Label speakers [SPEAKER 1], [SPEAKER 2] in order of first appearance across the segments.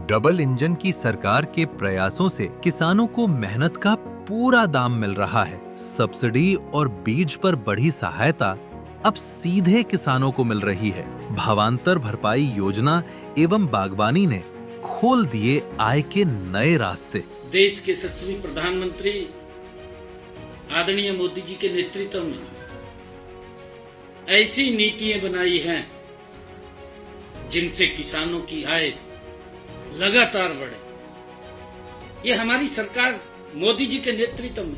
[SPEAKER 1] Double engine की सरकार के प्रयासों से किसानों को मेहनत का पूरा दाम मिल रहा है। सब्सिडी और बीज पर बढ़ी सहायता अब सीधे किसानों को मिल रही है। भावांतर भरपाई योजना एवं बागवानी ने खोल दिए आय के नए रास्ते।
[SPEAKER 2] देश के यशस्वी प्रधानमंत्री आदरणीय मोदी जी के नेतृत्व में ऐसी नीतियां बनाई हैं जिनसे किसानों की आय लगातार बढ़े। ये हमारी सरकार मोदी जी के नेतृत्व में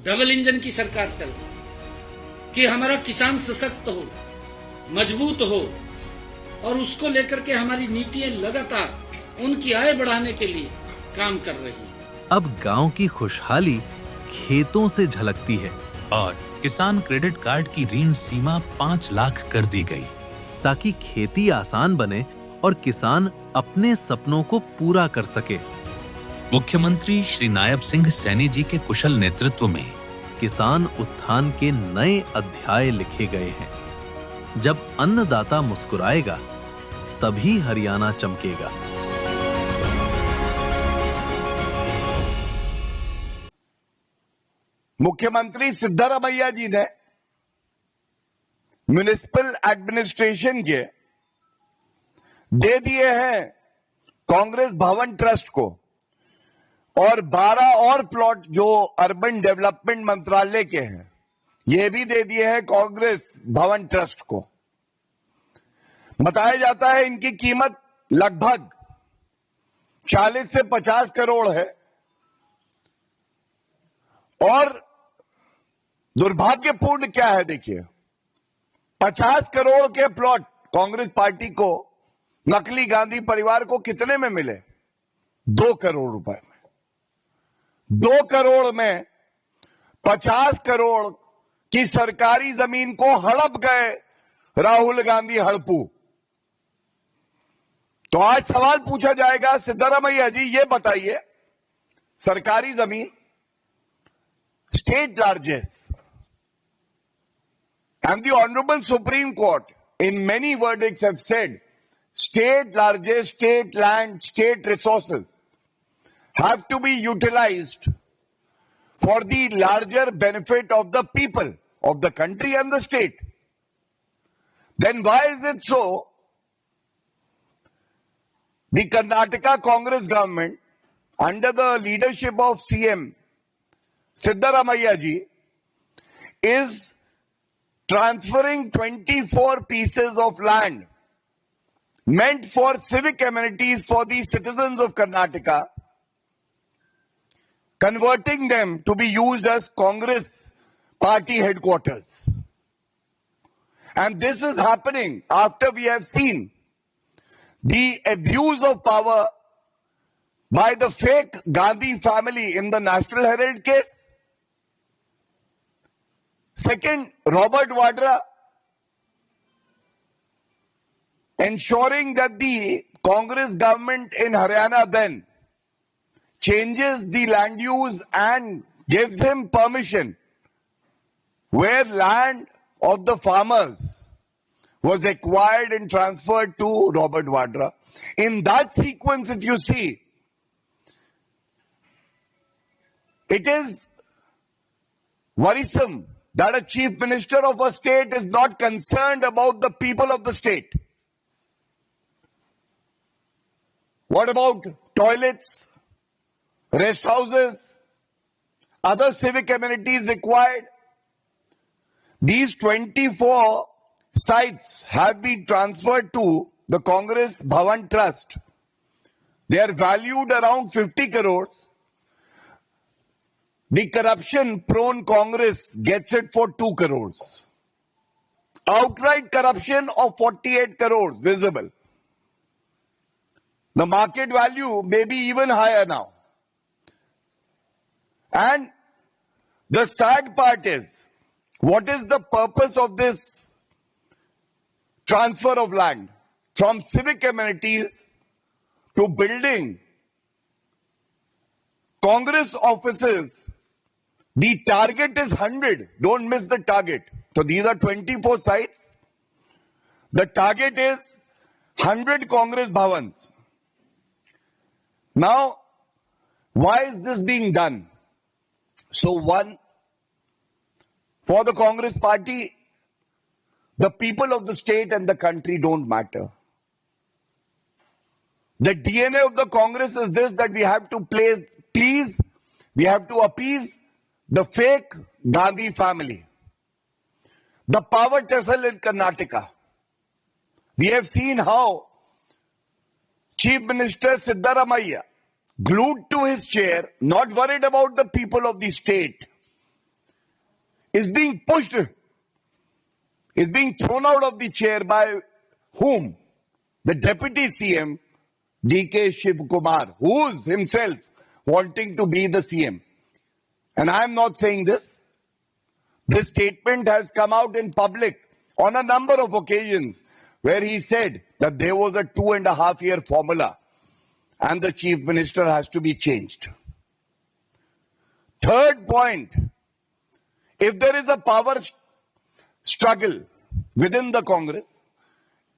[SPEAKER 2] डबल इंजन की सरकार चल रही है कि हमारा किसान सशक्त हो, मजबूत हो और उसको लेकर के हमारी नीतियां लगातार उनकी आय बढ़ाने के लिए काम कर रही है।
[SPEAKER 1] अब गांव की खुशहाली खेतों से झलकती है
[SPEAKER 3] और किसान क्रेडिट कार्ड की ऋण सीमा 5 लाख कर दी गई,
[SPEAKER 1] ताकि खेती आसान बने और किसान अपने सपनों को पूरा कर सके।
[SPEAKER 3] मुख्यमंत्री श्री नायब सिंह सैनी जी के कुशल नेतृत्व में
[SPEAKER 1] किसान उत्थान के नए अध्याय लिखे गए हैं। जब अन्नदाता मुस्कुराएगा, तभी हरियाणा चमकेगा।
[SPEAKER 4] मुख्यमंत्री सिद्धरामैया जी ने म्युनिसिपल एडमिनिस्ट्रेशन के दे दिए हैं कांग्रेस भवन ट्रस्ट को और 12 और प्लॉट जो अर्बन डेवलपमेंट मंत्रालय के हैं ये भी दे दिए हैं कांग्रेस भवन ट्रस्ट को। बताया जाता है इनकी कीमत लगभग 40 से 50 करोड़ है और दुर्भाग्यपूर्ण क्या है देखिए, 50 करोड़ के प्लॉट कांग्रेस पार्टी को, नकली गांधी परिवार को कितने में मिले? 2 करोड़ रुपए में। 2 करोड़ में 50 करोड़ की सरकारी जमीन को हड़प गए राहुल गांधी हड़पू। तो आज सवाल पूछा जाएगा, सिद्धरामैया जी ये बताइए, सरकारी जमीन state largesse, and the Honorable Supreme Court in many verdicts have said state largesse, state land, state resources have to be utilized for the larger benefit of the people of the country and the state. Then why is it so? The Karnataka Congress government under the leadership of CM Siddaramaiah ji is transferring 24 pieces of land meant for civic amenities for the citizens of Karnataka, converting them to be used as Congress party headquarters. And this is happening after we have seen the abuse of power by the fake Gandhi family in the National Herald case. Second, Robert Vadra ensuring that the Congress government in Haryana then changes the land use and gives him permission where land of the farmers was acquired and transferred to Robert Vadra. In that sequence, if you see, it is worrisome that a chief minister of a state is not concerned about the people of the state. What about toilets, rest houses, other civic amenities required? These 24 sites have been transferred to the Congress Bhavan Trust. They are valued around 50 crores. The corruption-prone Congress gets it for 2 crores. Outright corruption of 48 crores visible. The market value may be even higher now. And the sad part is, what is the purpose of this transfer of land from civic amenities to building Congress offices? The target is 100. Don't miss the target. So these are 24 sites. The target is 100 Congress Bhavans. Now, why is this being done? So one, for the Congress party, the people of the state and the country don't matter. The DNA of the Congress is this, that we have to we have to appease the fake Gandhi family. The power tussle in Karnataka. We have seen how Chief Minister Siddaramaiah, glued to his chair, not worried about the people of the state, is being pushed, is being thrown out of the chair by whom? The Deputy CM, D.K. Shiv Kumar, who is himself wanting to be the CM. And I am not saying this. This statement has come out in public on a number of occasions where he said that there was a 2.5-year formula and the chief minister has to be changed. Third point, if there is a power struggle within the Congress,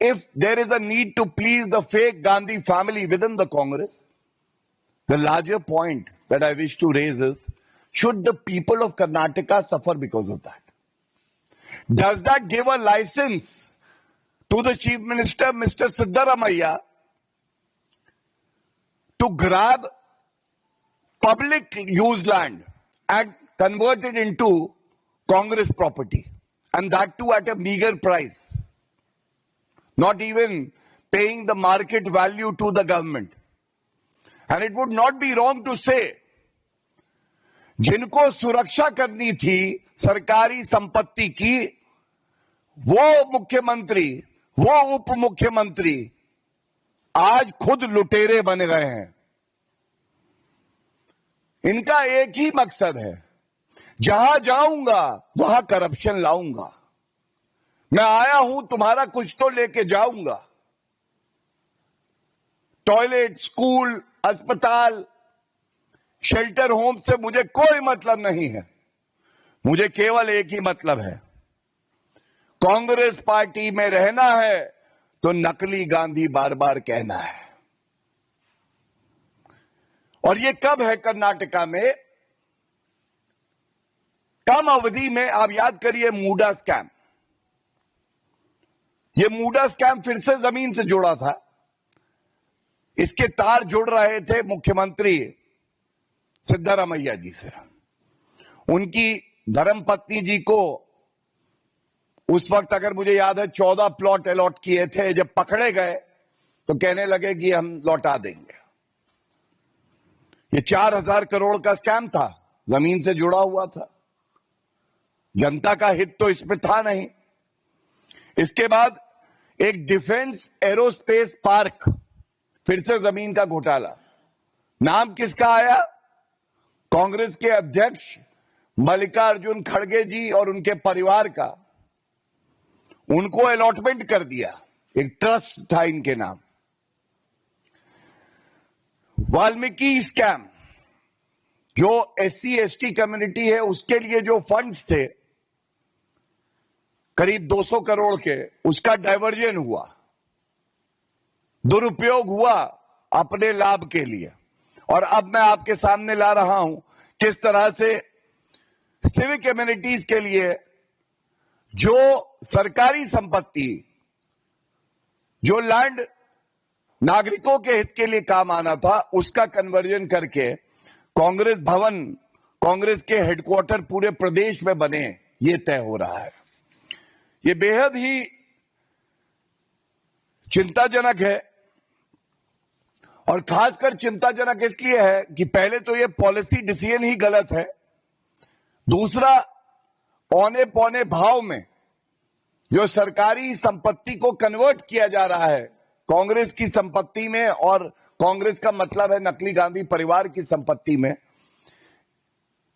[SPEAKER 4] if there is a need to please the fake Gandhi family within the Congress, the larger point that I wish to raise is, should the people of Karnataka suffer because of that? Does that give a license to the Chief Minister, Mr. Siddaramaiah, to grab public use land and convert it into Congress property? And that too at a meager price. Not even paying the market value to the government. And it would not be wrong to say, जिनको सुरक्षा करनी थी सरकारी संपत्ति की, वो मुख्यमंत्री, वो उप मुख्यमंत्री आज खुद लुटेरे बन गए हैं। इनका एक ही मकसद है, जहां जाऊंगा वहां करप्शन लाऊंगा। मैं आया हूं, तुम्हारा कुछ तो लेके जाऊंगा। टॉयलेट, स्कूल, अस्पताल, शेल्टर होम से मुझे कोई मतलब नहीं है। मुझे केवल एक ही मतलब है, कांग्रेस पार्टी में रहना है तो नकली गांधी बार बार कहना है। और ये कब है कर्नाटका में? कम अवधि में। आप याद करिए मूडा स्कैम। ये मूडा स्कैम फिर से जमीन से जुड़ा था। इसके तार जुड़ रहे थे मुख्यमंत्री सिद्धारमैया जी से। उनकी धर्मपत्नी जी को उस वक्त, अगर मुझे याद है, 14 प्लॉट अलॉट किए थे। जब पकड़े गए तो कहने लगे कि हम लौटा देंगे। ये 4,000 करोड़ का स्कैम था, जमीन से जुड़ा हुआ था। जनता का हित तो इसमें था नहीं। इसके बाद एक डिफेंस एरोस्पेस पार्क, फिर से जमीन का घोटाला। नाम किसका आया? कांग्रेस के अध्यक्ष मल्लिकार्जुन खड़गे जी और उनके परिवार का। उनको अलॉटमेंट कर दिया, एक ट्रस्ट था इनके नाम। वाल्मीकि स्कैम, जो SC ST कम्युनिटी है उसके लिए जो फंड्स थे करीब 200 करोड़ के, उसका डायवर्जन हुआ, दुरुपयोग हुआ अपने लाभ के लिए। और अब मैं आपके सामने ला रहा हूं किस तरह से सिविक एमिनिटीज के लिए जो सरकारी संपत्ति, जो लैंड नागरिकों के हित के लिए काम आना था, उसका कन्वर्जन करके कांग्रेस भवन, कांग्रेस के हेडक्वार्टर पूरे प्रदेश में बने, ये तय हो रहा है। ये बेहद ही चिंताजनक है। और खासकर चिंताजनक इसलिए है कि पहले तो ये पॉलिसी डिसीजन ही गलत है। दूसरा, औने पौने भाव में जो सरकारी संपत्ति को कन्वर्ट किया जा रहा है कांग्रेस की संपत्ति में, और कांग्रेस का मतलब है नकली गांधी परिवार की संपत्ति में,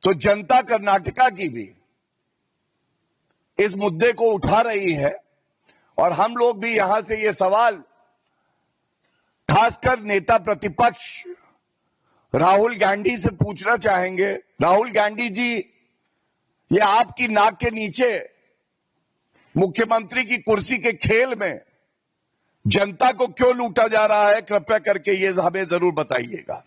[SPEAKER 4] तो जनता कर्नाटका की भी इस मुद्दे को उठा रही है। और हम लोग भी यहां से ये सवाल खासकर नेता प्रतिपक्ष राहुल गांधी से पूछना चाहेंगे। राहुल गांधी जी, ये आपकी नाक के नीचे मुख्यमंत्री की कुर्सी के खेल में जनता को क्यों लूटा जा रहा है, कृपया करके ये हमें जरूर बताइएगा।